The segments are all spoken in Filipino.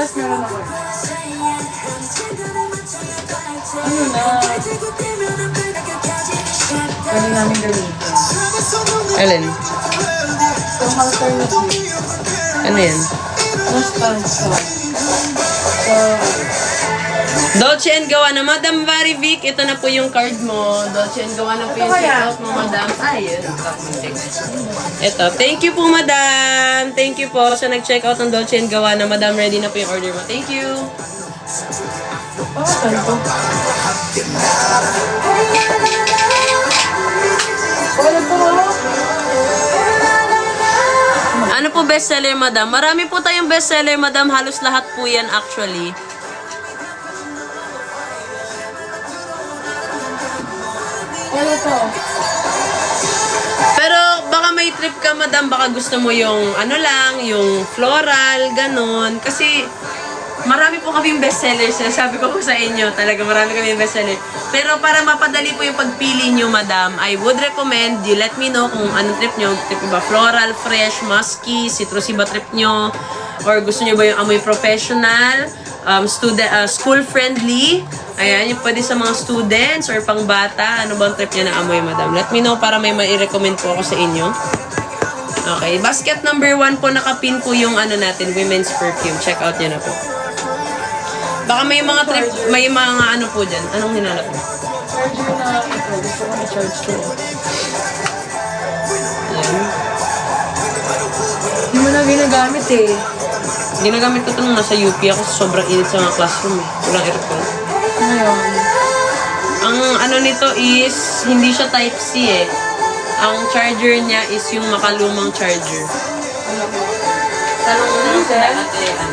Yes, meron ako. Ano na? Pwede namin gamitin. Alin? Itong alternative. Ano yan? Mustansya. Dolce & Gabbana, Madam Varivic, ito na po yung card mo. Dolce & Gabbana po yung check-out mo, Madam. Ayun. Ito, thank you po, Madam. Thank you po sa nag-check-out ng Dolce & Gabbana. Madam, ready na po yung order mo. Thank you. Saan to? Wala po ako. Ano po bestseller, Madam? Marami po tayong bestseller, Madam. Halos lahat po yan, actually. Wala to. Pero baka may trip ka, Madam. Baka gusto mo yung ano lang, yung floral, ganon. Kasi marami po kaming bestsellers. Sabi ko po sa inyo, talaga marami kaming bestseller. Pero para mapadali po yung pagpili nyo, Madam, I would recommend you let me know kung anong trip nyo. Trip ba floral, fresh, musky, citrusy ba trip nyo? Or gusto nyo ba yung amoy professional? School-friendly. Ayan, yung pwede sa mga students or pang bata. Ano bang trip niya na amoy, Madam? Let me know para may mai-recommend po ako sa inyo. Okay, basket number 1 po, nakapin po yung ano natin, women's perfume. Check out nyo na po. Baka may mga trip, may mga ano po dyan. Anong hinanap mo? Charger na ito. Gusto ko na-charge ko. Ayan. Hindi mo na ginagamit eh. Ginagamit ko ito nung nasa UP ako. Sobrang init sa mga classroom eh. Walang aircon. Ngayon. Ang ano nito is, hindi siya Type-C eh. Ang charger niya is yung makalumang charger. Tanong mo na lang sila ate, ano?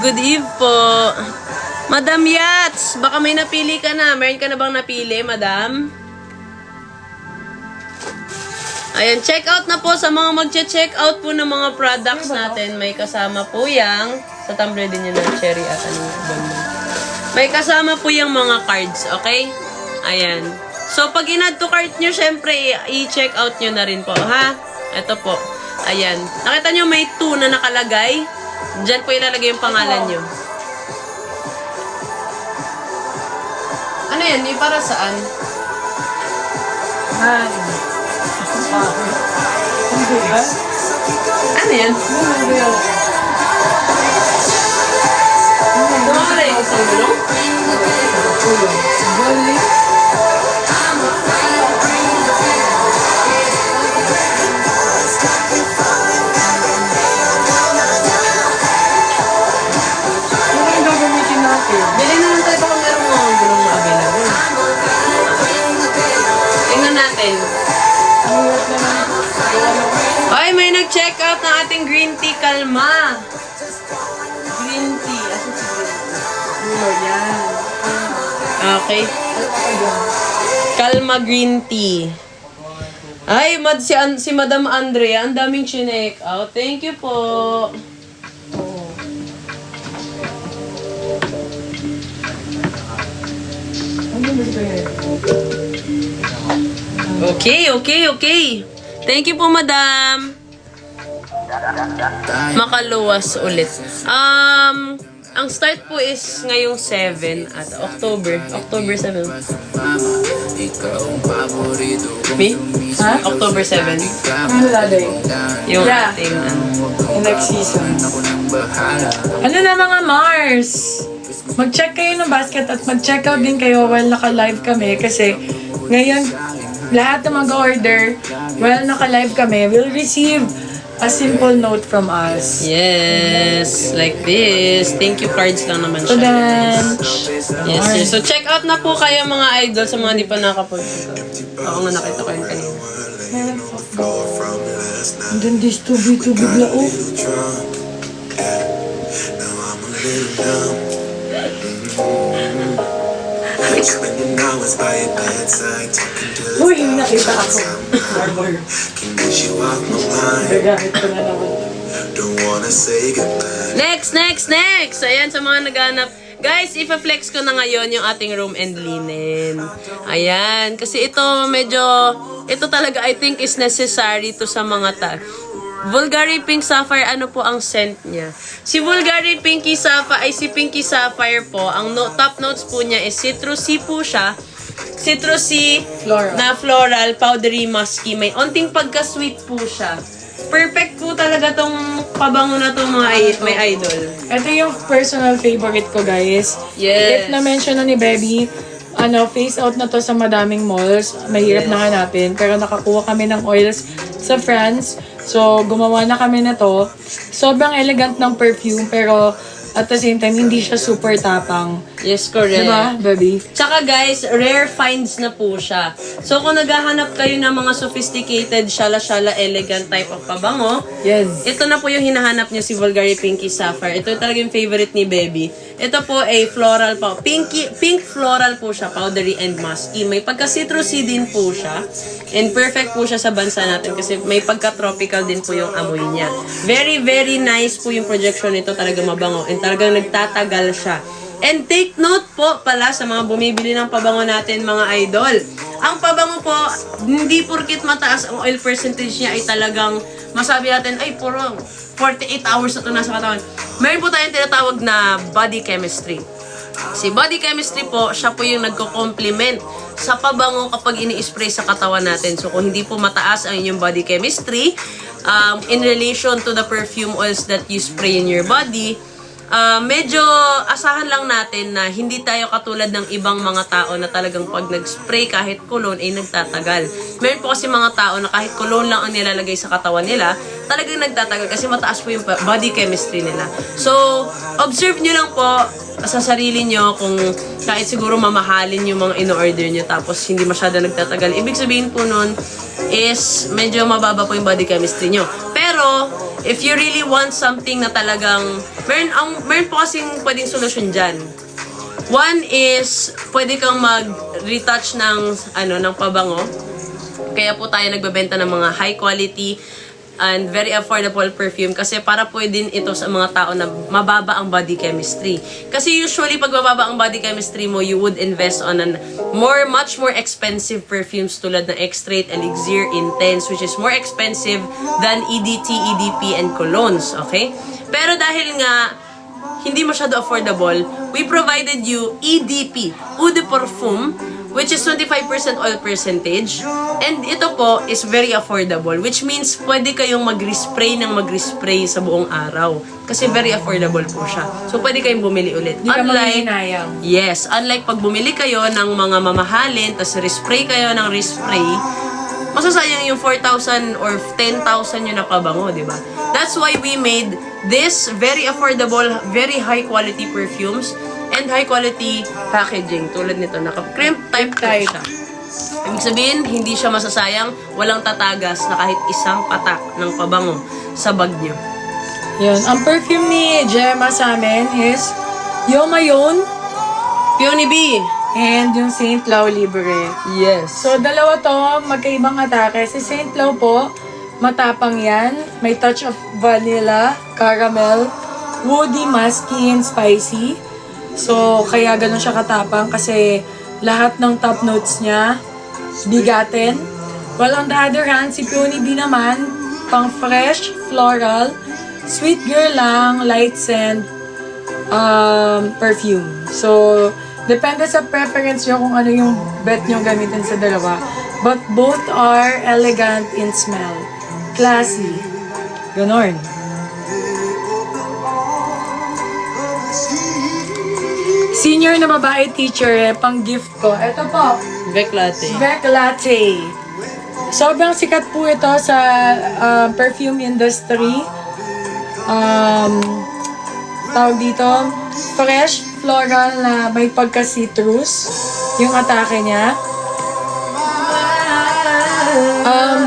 Good eve po. Madam Yats, baka may napili ka na. Meron ka na bang napili, Madam? Ayan, check out na po sa mga magche-check out po ng mga products natin. May kasama po yung sa tumbler din yun ng cherry at ano yung may kasama po yung mga cards, okay? Ayan. So, pag in-add to cart nyo, syempre, i-check out nyo na rin po, ha? Ito po. Ayan. Nakita nyo may 2 na nakalagay? Diyan po ilalagay yung pangalan nyo. Ano yan? Yung para saan? Hindi ba? Ano yan? Kumara yung isang gulong? Balik. Bili na lang tayo baka meron mga gulong na available. Tingnan natin. Ay, may nag-check out ng ating green tea, Kalma. Green tea. Asan si green tea? Oh, yan. Okay. Kalma green tea. Ay, si Madam Andrea, ang daming chinek out. Thank you po. Okay. Thank you po, Madam. Makaluwas ulit. Ang start po is ngayong 7 at October 7. Me? Ha? October 7. Ano lalay? Yung Yeah. ating Yung next season. Ano na mga Mars? Mag-check kayo ng basket at mag-check out din kayo while naka-live kami kasi ngayon lahat ng mag-order while naka-live kami will receive a simple note from us. Yes, like this. Thank you cards lang naman So siya. then, Yes, sir. So check out na po kayo mga idol sa mga di pa nakapag-check. Oo nga, nakita ko yun kanina. meron po. And then this tubi bigla oh. Uy, nakita ako. Gagamit ko na naman. Next! Ayan, sa mga naghanap. Guys, ipa-flex ko na ngayon yung ating room and linen. Ayan, kasi ito ito talaga I think is necessary to sa mga Bulgari Pink Sapphire, ano po ang scent niya? Si Bulgari Pinky Sapphire, si Pinky Sapphire po, ang top notes po niya is citrusy po siya. Citrusy na floral, powdery, musky. May onting pagka-sweet po siya. Perfect po talaga tong pabango na tong mga may idol. Ito yung personal favorite ko, guys. Yes. If na-mention na ni Baby, face out na to sa madaming malls. Mahirap na hanapin. Pero nakakuha kami ng oils sa France. So, gumawa na kami na to. Sobrang elegant ng perfume, pero at the same time, hindi siya super tapang. Yes, correct. Diba, Baby? Tsaka guys, rare finds na po siya. So kung naghahanap kayo ng mga sophisticated, shala-shala, elegant type of pabango, Yes. ito na po yung hinahanap niyo si Bulgari Pinky Sapphire. Ito talaga yung favorite ni Baby. Ito po ay floral po. Pink floral po siya, powdery and musky. May pagka-citrusy din po siya. And perfect po siya sa bansa natin kasi may pagka-tropical din po yung amoy niya. Very, very nice po yung projection nito. Talaga mabango. And talagang nagtatagal siya. And take note po pala sa mga bumibili ng pabango natin, mga idol. Ang pabango po, hindi porkit mataas ang oil percentage niya ay talagang masabi natin, ay puro 48 hours na ito nasa katawan. Meron po tayong tinatawag na body chemistry. Si body chemistry po, siya po yung nagko-complement sa pabango kapag ini-spray sa katawan natin. So kung hindi po mataas ang inyong body chemistry, in relation to the perfume oils that you spray in your body, medyo asahan lang natin na hindi tayo katulad ng ibang mga tao na talagang pag nag-spray kahit cologne ay nagtatagal. Meron po kasi mga tao na kahit cologne lang ang nilalagay sa katawan nila, talagang nagtatagal kasi mataas po yung body chemistry nila. So, observe nyo lang po sa sarili nyo kung kahit siguro mamahalin yung mga in-order nyo tapos hindi masyado nagtatagal. Ibig sabihin po nun is medyo mababa po yung body chemistry nyo. Pero, if you really want something na talagang, meron po kasing pwedeng solusyon dyan. One is, pwede kang mag-retouch ng pabango. Kaya po tayo nagbebenta ng mga high quality and very affordable perfume kasi para po din ito sa mga tao na mababa ang body chemistry. Kasi usually pag mababa ang body chemistry mo, you would invest on much more expensive perfumes tulad ng X-Straight, Elixir, Intense, which is more expensive than EDT, EDP, and colognes, okay? Pero dahil nga hindi masyado affordable, we provided you EDP, Eau de Parfum, which is 25% oil percentage. And ito po is very affordable, which means pwede kayong mag-respray sa buong araw. Kasi very affordable po siya. So, pwede kayong bumili ulit. Hindi ka maghihinayang. Yes, unlike pag bumili kayo ng mga mamahalin, tapos respray kayo ng respray, masasayang yung 4,000 or 10,000 yung napabango, di ba? That's why we made this very affordable, very high quality perfumes and high quality packaging. Tulad nito, naka-crimp type po siya. Ibig sabihin, hindi siya masasayang, walang tatagas na kahit isang patak ng pabango sa bag nyo. Yun. Ang perfume ni Gemma sa amin is Yomayon Peony B! and yung Saint Lau Libre. Yes. So, dalawa to, magkaibang atake. Si Saint Lau po, matapang yan. May touch of vanilla, caramel, woody, musky, and spicy. So, kaya ganun siya katapang kasi lahat ng top notes niya, bigatin. While on the other hand, si Peony B naman, pang fresh, floral, sweet girl lang, light scent, perfume. So, depende sa preference nyo kung ano yung bet nyo gamitin sa dalawa. But both are elegant in smell. Classy. Ganon. Senior na babae teacher, pang gift ko. Ito po. Vec Latte. Vec Latte. Sobrang sikat po ito sa perfume industry. Tawag dito, fresh, floral na may pagka-citrus. Yung atake niya.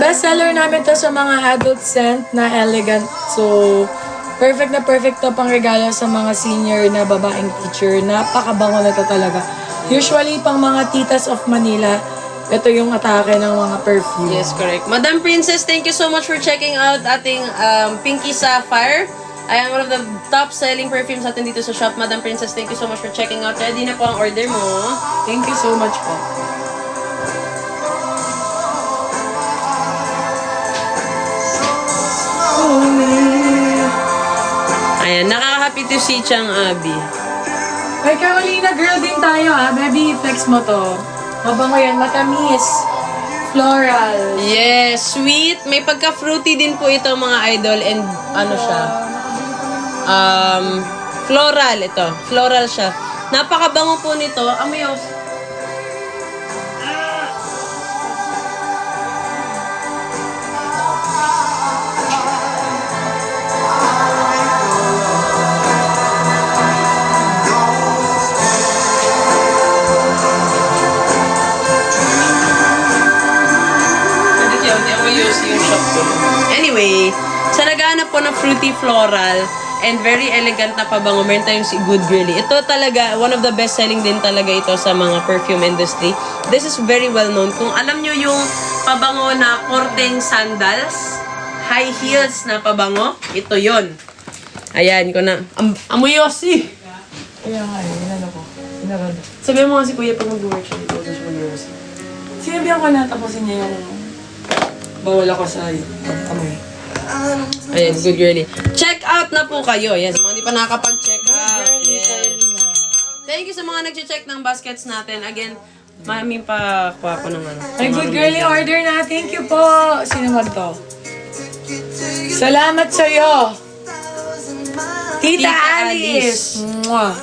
Bestseller namin to sa mga adult scent na elegant. So, perfect na perfect to pang regalo sa mga senior na babaeng teacher. Napakabango na to talaga. Usually, pang mga titas of Manila, ito yung atake ng mga perfume. Yes, correct. Madam Princess, thank you so much for checking out ating Pinky Sapphire. Ayan, one of the top-selling perfumes natin dito sa shop. Madam Princess, thank you so much for checking out. Ready na po ang order mo. Thank you so much po. Ayan, nakaka-happy to see Chang Abby. Ay, Carolina, girl din tayo ha. Baby, flex mo to. Mabango yan, matamis. Floral. Yes, sweet. May pagka-fruity din po ito mga idol and ano siya. Floral ito. Floral siya. Napakabango po nito. Amoyos. Anyway, sa naghahanap po ng fruity floral and very elegant na pabango, meron tayong si Good Girly. Ito talaga, one of the best selling din talaga ito sa mga perfume industry. This is very well known. Kung alam nyo yung pabango na korteng sandals, high heels na pabango, ito yon. Ayan, ko na. Amoyosi! Kaya nga eh, inano ko. Inarado. Sabi mo nga si Kuya pag mag-work siya dito, gusto mo amoyosi. Sinabihan ko na tapusin niya yung bawal ako sa amoy. Ayan, Good Girly. Check out na po kayo. Yes, mga di pa nakakapag-check out. Yes. Thank you sa mga nag-check ng baskets natin. Again, mami pa kuha ko ng ano. Ay, Good Girly order na. Thank you po. Sino mag to? Salamat sa'yo. Tita Alice. Mwah.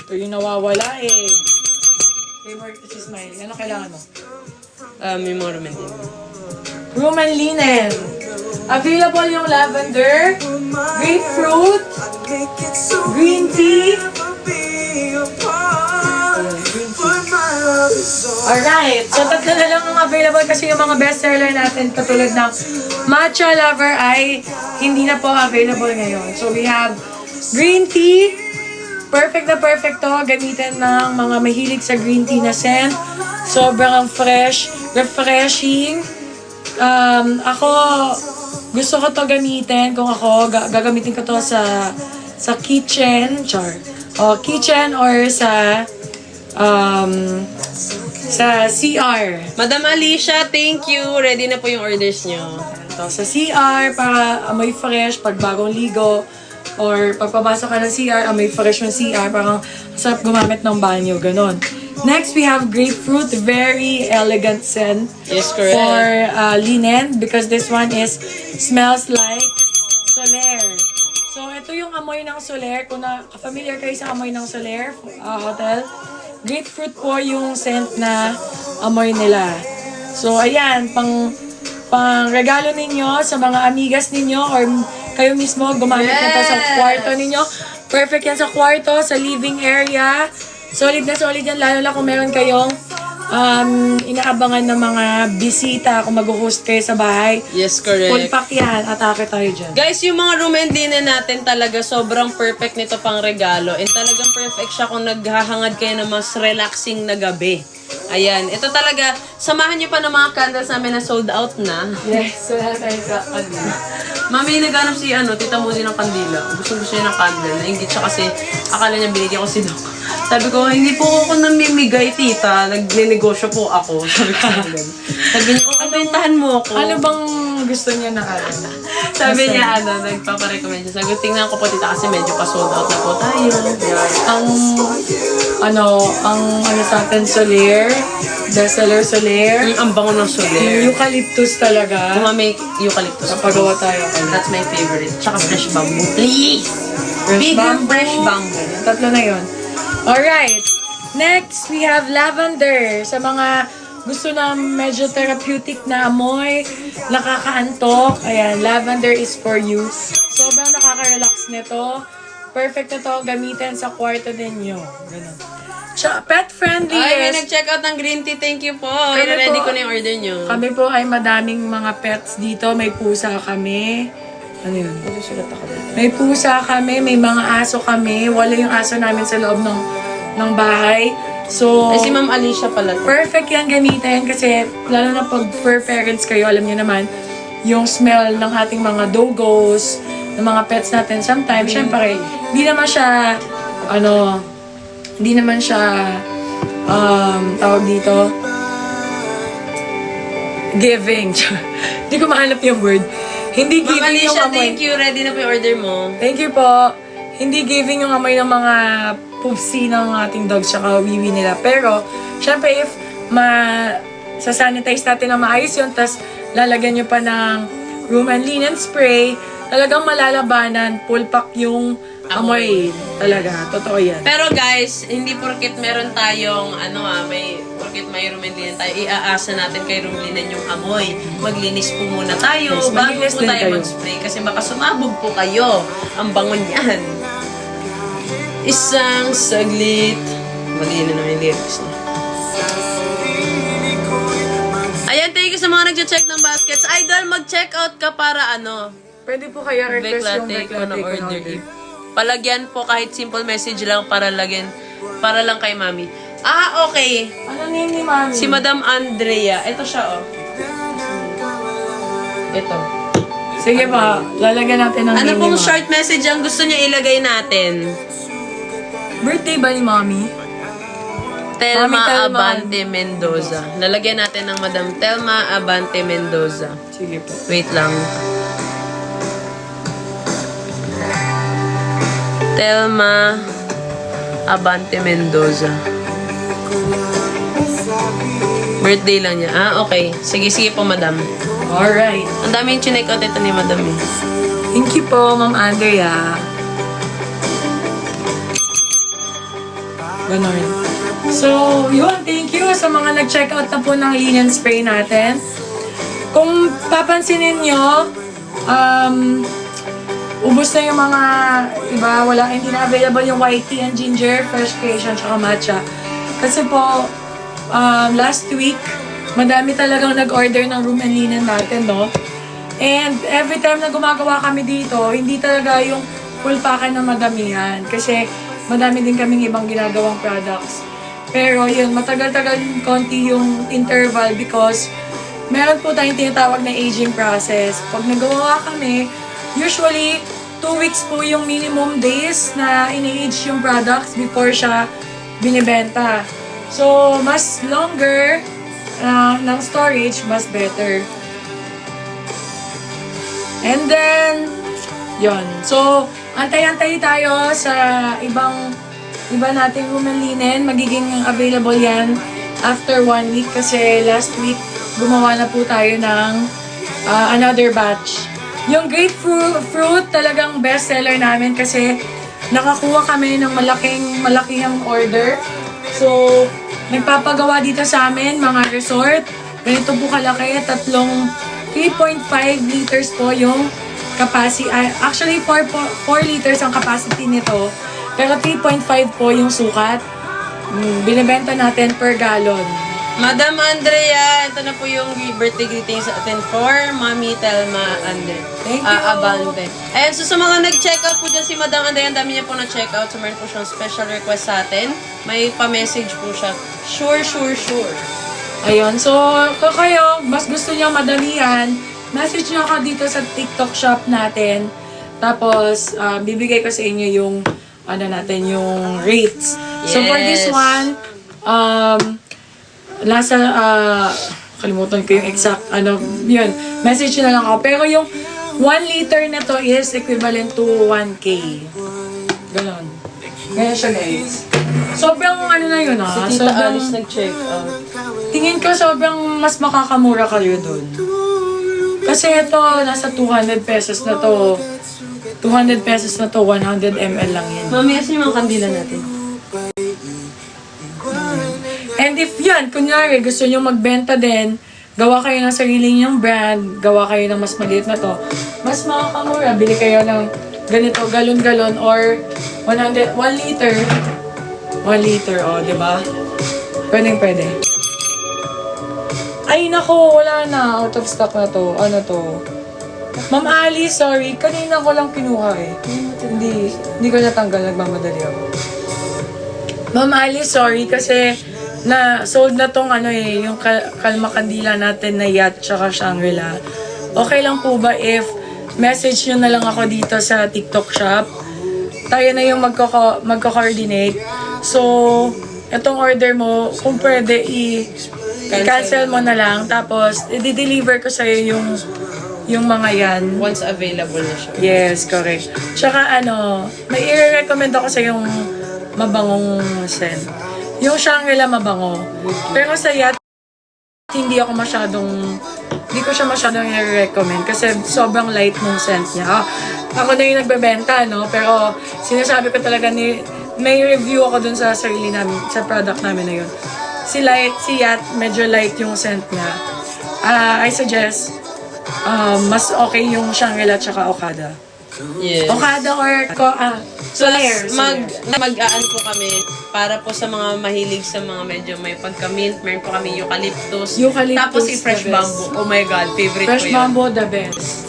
Ito yung nawawala eh. Favorite to si Smiley. Ano kailangan mo? Yung mga roman din. Room and linen. Available yung lavender, grapefruit, green tea. Alright, so tatlo na lang ang available kasi yung mga bestseller natin katulad ng Matcha Lover ay hindi na po available ngayon. So we have green tea. Perfect na perfect to. Gamitin ng mga mahilig sa green tea na scent. Sobrang fresh, refreshing. Ako, gusto ko to gamitin. Kung ako, gagamitin ko to sa kitchen. Kitchen or sa CR. Madam Alicia, thank you. Ready na po yung orders nyo. Ito, sa CR, para amoy fresh pag bagong ligo. Or pagpapasok ka ng CR, amoy fresh yung CR. Parang sarap gumamit ng banyo, ganon. Next, we have grapefruit. Very elegant scent. Yes, correct. For linen. Because this one smells like Soler. So, ito yung amoy ng Soler. Kung familiar kayo sa amoy ng Soler hotel, grapefruit po yung scent na amoy nila. So, ayan, pang regalo ninyo sa mga amigas ninyo or kayo mismo gumamit nito sa kwarto ninyo. Perfect yan sa kwarto, sa living area. Solid na solid yan, lalo na kung meron kayong inaabangan ng mga bisita kung mag-host kayo sa bahay. Yes, correct. Full pack yan, atake tayo dyan. Guys, yung mga room and linen natin talaga sobrang perfect nito pang regalo. And talagang perfect siya kung naghahangad kayo ng mas relaxing na gabi. Ayan, ito talaga, samahan niyo pa ng mga candles namin na sold out na. Yes, wala tayo sa kanila. Mami, naghanap si Tita Muzi ng kandila. Gusto niya ng candle. Nainggit siya kasi akala niya binigyan ko si Doc. Sabi ko, hindi po ako namimigay, tita. Nagnenegosyo po ako. Sabi ko sa ganun. Sabi niya, bentahan mo ako. Ano bang gusto niya na Sabi niya, nagpaparecommend siya. Sabi ko, tingnan ko po, tita, kasi medyo pa-sold out na po tayo. Ang sa atin, Soler. Bestseller Soler. Ang bango ng Soler. Yung eucalyptus talaga. Kung may eucalyptus. Napagawa tayo. That's my favorite. Tsaka fresh bamboo. Please! Fresh bamboo. Tatlo na yun. Alright. Next, we have lavender. Sa mga gusto na medyo therapeutic na amoy, nakakaantok. Ayan, lavender is for you. Sobrang nakaka-relax nito. Perfect na to gamitin sa kwarto ninyo. Ganun. Pet friendly. Ay, may nag-check out ng green tea. Thank you po. Ready ko na yung order nyo. Kami po ay madaming mga pets dito. May pusa kami. Ano yun? May pusa kami, may mga aso kami. Wala yung aso namin sa loob ng bahay. So, Ay, si Ma'am Alicia pala to. perfect yan gamitin kasi lalo na pag fur parents kayo, alam niyo naman, yung smell ng ating mga doggos, ng mga pets natin, sometimes, syempre, hindi naman siya, tawag dito, giving. Hindi ko mahanap yung word. Hindi Ma'am giving yung Alicia, amoy. thank you. Ready na po yung order mo. Thank you po. Hindi giving yung amoy ng mga poopsie ng ating dogs tsaka wiwi nila. Pero, syempre, if sasanitize natin na maayos yun, tas lalagyan nyo pa ng room and linen spray, talagang malalabanan, full pack yung amoy. Talaga, totoo yan. Pero guys, hindi porket meron tayong, porket may room and linen tayo, iaasa natin kay room linen yung amoy. Maglinis po muna tayo, Yes, bago maglinis po din tayo kayo. mag-spray. Kasi baka sumabog po kayo. Ang bango niyan. Isang saglit. Mali na naman yung lyrics niya. Ayan, thank you sa mga nag-check ng baskets. Idol, mag-check out ka para Pwede po kaya request yung Beklate ko Beklate ng ko order. Palagyan po kahit simple message lang para lang kay Mami. Okay. Ano name ni Mami? Si Madam Andrea. Ito siya, Ito. Sige pa, lalagyan natin ng Ano name pong ni Mami. short message ang gusto niya ilagay natin? Birthday ba ni Mami? Telma Mami Telma. Abante Mendoza. Lalagyan natin ng Madam Telma Abante Mendoza. Sige po. Wait lang. Telma Abante Mendoza. Birthday lang niya. Okay. Sige po, madam. Alright. Ang daming chinek out ito ni madam eh. Thank you po, Ma'am Andrea. Ganon. So, yun. Thank you sa mga nag-check out na po ng linen spray natin. Kung papansinin nyo, ubos na yung mga iba. Hindi na available yung white tea and ginger, fresh creation, tsaka matcha. Kasi po, last week, madami talagang nag-order ng room and linen natin, no? And every time na gumagawa kami dito, hindi talaga yung full pack na madamihan. Kasi madami din kaming ibang ginagawang products. Pero yun, matagal-tagal konti yung interval because meron po tayong tinatawag na aging process. Pag nagawa kami, usually 2 weeks po yung minimum days na in-age yung products before siya binibenta. So, mas longer ng storage, mas better. And then, yon. So, antay-antay tayo sa iba nating room and linen. Magiging available yan after 1 week kasi last week gumawa na po tayo ng another batch. Yung grapefruit talagang best seller namin kasi nakakuha kami ng malakihang order. So, nagpapagawa dito sa amin, mga resort. Ganito po kalaki, 3.5 liters po yung capacity. Actually, 4 liters ang capacity nito. Pero 3.5 po yung sukat. Binibenta natin per gallon. Madam Andrea, ito na po yung birthday greetings atin for Mami Telma Thank you. Abante. Ayan, so sa mga nag-check out po dyan si Madam Andrea, ang dami niya po na-check out. So meron po siyang special request sa atin. May pa-message po siya. Sure. Ayun, so kung kayo, mas gusto niyo madamihan, message niyo ako dito sa TikTok shop natin. Tapos, bibigay ko sa inyo yung, yung rates. So for this Yes. one, kalimutan ko yung exact, yun, message na lang ako. Pero yung 1 liter na to is equivalent to 1K. Ganon. Ganyan siya, guys. Sobrang na yun, Si Tita sobrang, Alice nag-check out. tingin ko sobrang mas makakamura kayo dun. Kasi ito, nasa 200 pesos na to. 200 pesos na to, 100 ml lang yan. Mami, asan yung mga kandila natin? And if yan, kunyari, gusto nyo magbenta din, gawa kayo ng sarili nyong brand, gawa kayo ng mas maliit na to, mas makakamura. Bili kayo ng ganito, galon-galon, or 1 liter. 1 liter, diba? Pwede. Ay, nako, wala na. Out of stock na to. Ano to? Ma'am Ali, sorry. Kanina ko lang kinuha eh. Hindi ko natanggal. Nagmamadali ako. Ma'am Alice, sorry kasi sold na tong yung Kalma Kandila natin na Yacht tsaka Shangri-La. Okay lang po ba if message nyo na lang ako dito sa TikTok shop? Tayo na yung magko-coordinate. So, itong order mo, kung pwede i-cancel mo na lang. Tapos, i-deliver ko sa'yo yung mga yan. Once available na siya. Yes, correct. Tsaka may i-recommend ako sa yung mabangong scent. Yung Shangri-La mabango. Pero sa Yacht, hindi ko siya masyadong i-recommend kasi sobrang light nung scent niya. Ako na yung nagbebenta, no? Pero sinasabi ko talaga may review ako dun sa sarili namin, sa product namin na yun. Si Yacht, medyo light yung scent niya. I suggest, mas okay yung Shangri-La tsaka Okada. Yes. Okada or Solaire. Mag-aan po kami para po sa mga mahilig sa mga medyo may pagka-mint. Meron po kami eucalyptus. Tapos si fresh the best. bamboo. Oh my God, favorite Fresh ko yun. bamboo, the best.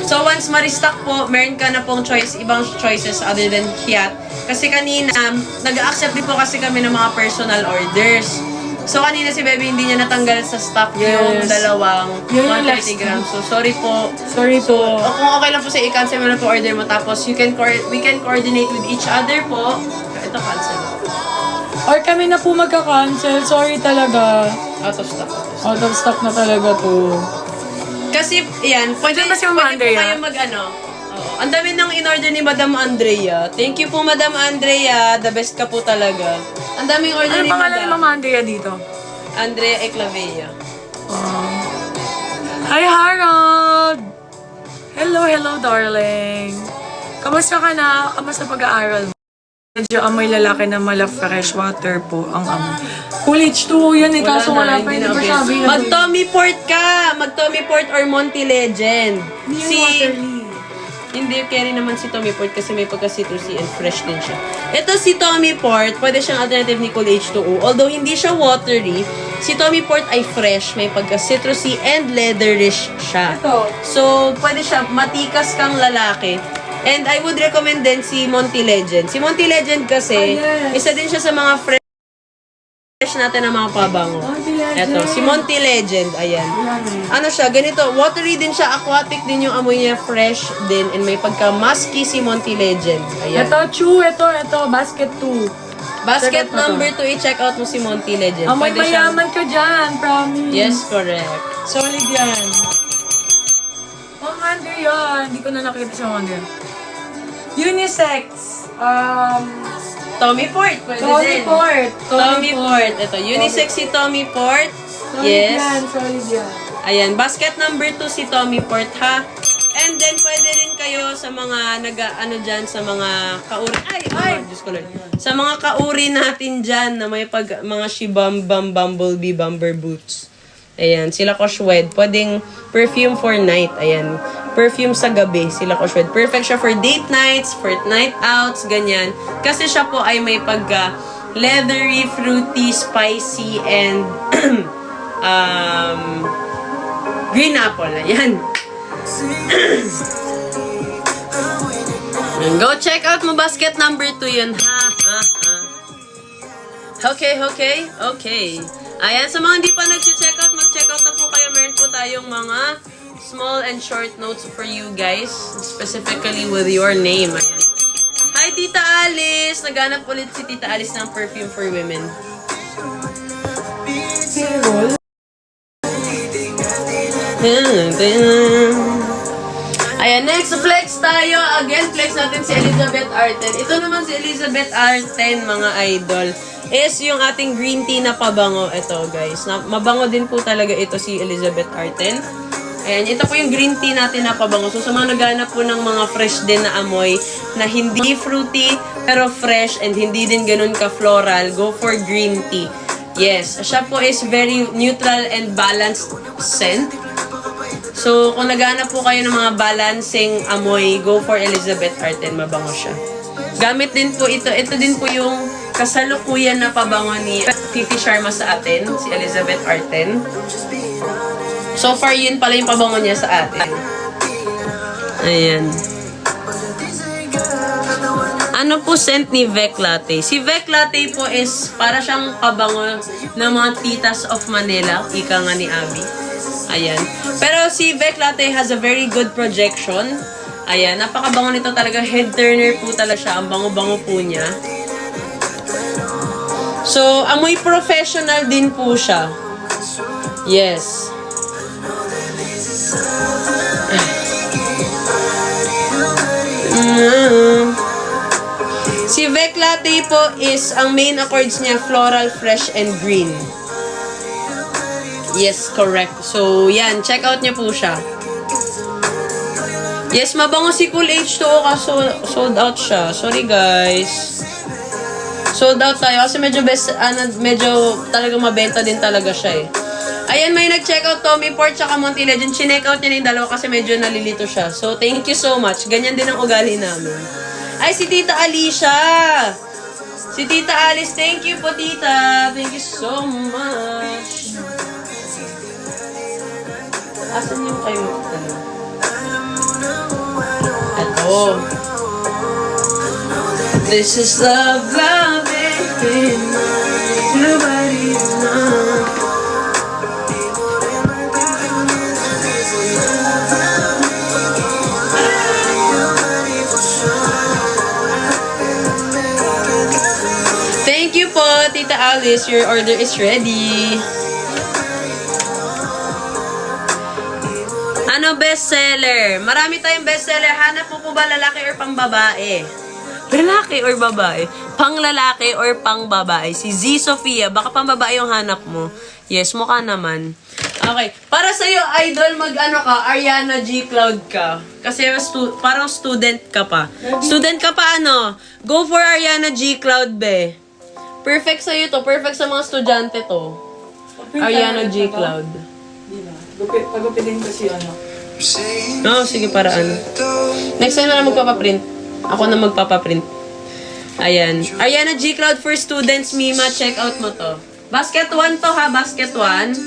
So once ma-restock po, meron ka na pong ibang choices other than Kiat. Kasi kanina, nag-accept din po kasi kami ng mga personal orders. So kanina si Bebe hindi niya natanggal sa stock yung dalawang Yun yung 130 last grams. So sorry po. Sorry po. O kung okay lang po sa i-cancel mo na po order mo tapos we can coordinate with each other po. Ito cancel. Or kami na po magka-cancel. Sorry talaga. Out of stock. Out of stock na talaga to. Kasi yan, pwede Diyan ba si Ma'am po Andrea? kayo Oo. Ang dami nang in-order ni Madam Andrea. Thank you po Madam Andrea. The best ka po talaga. Ang daming order Ano ni pangalan ni Madam. Mama Andrea dito? Andrea Eclavea. Hi, Harold! Hello, darling. Kamusta ka na? Kamusta pag-aaral mo? Medyo amoy lalaki na mala fresh water po ang amoy. Coolidge 2 yan eh, kaso wala pa, hindi pa siya available. Mag-Tommy Port ka! Mag-Tommy Port or Monty Legend. Hindi yung Waterloo. Hindi, carry naman si Tommy Port kasi may pagka-citrusy and fresh din siya. Ito si Tommy Port, pwede siyang alternative ni Cool H2O. Although hindi siya watery, si Tommy Port ay fresh, may pagka-citrusy and leatherish siya. Ito. So, pwede siya, matikas kang lalaki. And I would recommend din si Monty Legend. Si Monty Legend kasi, yes. isa din siya sa mga fresh natin ng mga pabango. Monty Legend. Ito, si Monty Legend, ayan. Ano siya, ganito, watery din siya, aquatic din yung amoy niya, fresh din, and may pagka-musky si Monty Legend. Ayan. Ito, ito, basket 2. Basket Check out mo number 2, i-check out mo si Monty Legend. Amoy Pwede siyang- mayaman ka dyan, promise. Yes, correct. Solid yan. Ma'am Andrea, hindi ko na nakita si Ma'am Andrea. Unisex. Tommy Port, pwede Tommy din. Port. Tommy Port. Ito, unisex si Tommy Port. Solid Yes. yan, solid yan. Ayan, basket number 2 si Tommy Port, ha? And then, pwede rin kayo sa mga dyan, sa mga kauri. Ay! Diyos ko Lord. Sa mga kauri natin dyan na may mga shibam-bam, bumblebee, bumper boots. Ayan, sila ko shwed. Pwedeng perfume for night. Ayan, perfume sa gabi. Sila ko shwed. Perfect siya for date nights, for night outs, ganyan. Kasi siya po ay may leathery, fruity, spicy, and green apple. Ayan. Go check out mo basket number 2 yun. Okay. Ayan, sa mga hindi pa nag-check out, mag-check out na po kayo. Meron po tayong mga small and short notes for you guys, specifically with your name. Ayan. Hi, Tita Alice! Naghanap ulit si Tita Alice ng perfume for women. Ayan, next, flex tayo. Again, flex natin si Elizabeth Arten. Ito naman si Elizabeth Arten, mga idol, is yung ating green tea na pabango. Ito, guys. Mabango din po talaga ito si Elizabeth Arten. Ayan, ito po yung green tea natin na pabango. So, sa mga naghanap po ng mga fresh din na amoy, na hindi fruity, pero fresh, and hindi din ganun ka-floral, go for green tea. Yes, siya po is very neutral and balanced scent. So, kung naghanap po kayo ng mga balancing amoy, go for Elizabeth Arten. Mabango siya. Gamit din po ito. Ito din po yung kasalukuyan na pabango ni Fifi Sharma sa atin, si Elizabeth Arten. So far, yun pala yung pabango niya sa atin. Ayan. Ano Ano po scent ni Vec Latte? Si Vec Latte po is para siyang pabango ng mga titas of Manila. Ika nga ni Abby. Ayan. Pero si Vec Latte has a very good projection. Ayan. Napakabango nito talaga. Head turner po talaga siya. Ang bango-bango po niya. So, amoy professional din po siya. Yes. Si Vec Latte po is, ang main accords niya, floral, fresh, and green. Yes, correct. So, yan. Check out niya po siya. Yes, mabango si Cool H2O kaso sold out siya. Sorry, guys. Sold out tayo kasi medyo talagang mabenta din talaga siya eh. Ayan, may nag-check out Tommy Port tsaka Monty Legend. Chineck out niya na yung dalawa kasi medyo nalilito siya. So, thank you so much. Ganyan din ang ugali namin. Ay, si Tita Alicia! Si Tita Alice, thank you po, Tita. Thank you so much. Asan yung kayo? Ito. This is love, love, baby. Nobody knows. Thank you po, Tita Alice. Your order is ready. Ano bestseller? Marami tayong bestseller. Hanap mo po ba lalaki or pang babae? Lalaki or babae? Pang lalaki or pang babae? Si Z Sofia, baka pang babae yung hanap mo. Yes, mukha naman. Okay. Para sa'yo, idol, Ariana G. Cloud ka. Kasi parang student ka pa. Student ka pa, Go for Ariana G. Cloud, be. Perfect sa'yo to. Perfect sa mga estudyante to. Ariana G. Cloud. Pagupitin ko si Sige, para Next time na magpapaprint. Ako na magpapaprint. Ayan. Ariana G. Cloud for students, Mima. Check out mo to. Basket 1 to ha. Basket 1.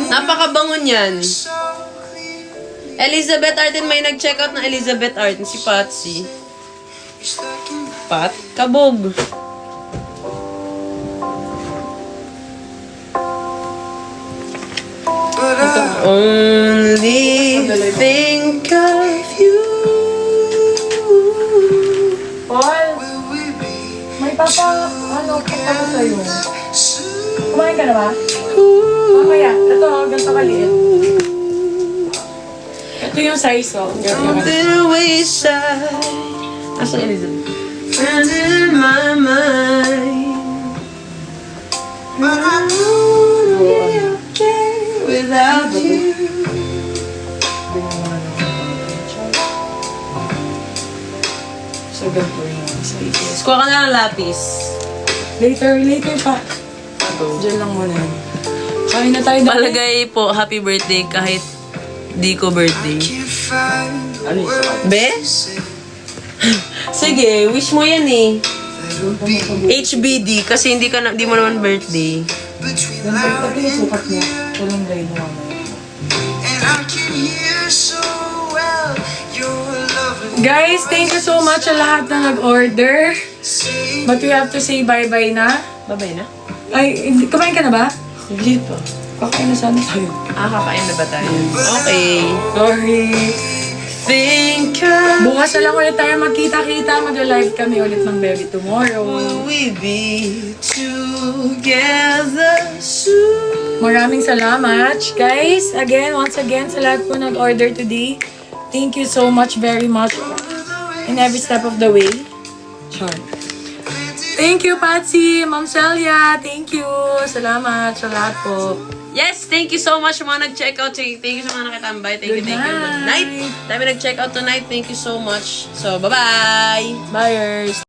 Napakabango niyan. Elizabeth Arden, may nag-check out na Elizabeth Arden. Si Patsy. Pat? Kabog. Only think of you. Paul, may papa, papa sa'yo. Kumain ka na ba? Mamaya, ito, ganito kaliit. Ito yung size, On the wayside. Asa Elizabeth? And in my mind, but I know be okay without you. So, ganito yung size. Kuha ka na ng lapis. Later pa. Diyan lang muna yun. Kain na tayo dati. Palagay po, happy birthday kahit di ko birthday. Be? Sige, wish mo yan eh. HBD kasi di mo naman birthday. Ganito yung sukat mo. Walang grade mo. Guys, thank you so much sa lahat na nag-order. But we have to say bye-bye na. Babay na? Ay, kumain ka na ba? Hindi pa. Kakain na sana tayo. Kakain na ba tayo? Okay. Sorry. Think of Bukas na lang ulit tayo magkita-kita. Mag-live kami ulit ng Baby tomorrow. will we be together soon? Maraming salamat, guys. Once again, sa lahat po nag-order today. Thank you so much, very much. In every step of the way. Sure. Thank you, Patsy. Ma'am Celia, thank you. Salamat sa lahat po. Yes, thank you so much sa mga nag-check out. Thank you sa mga nakitambay. Thank you. Good Good night. Dami nag-check out tonight. Thank you so much. So, bye-bye. Buyers.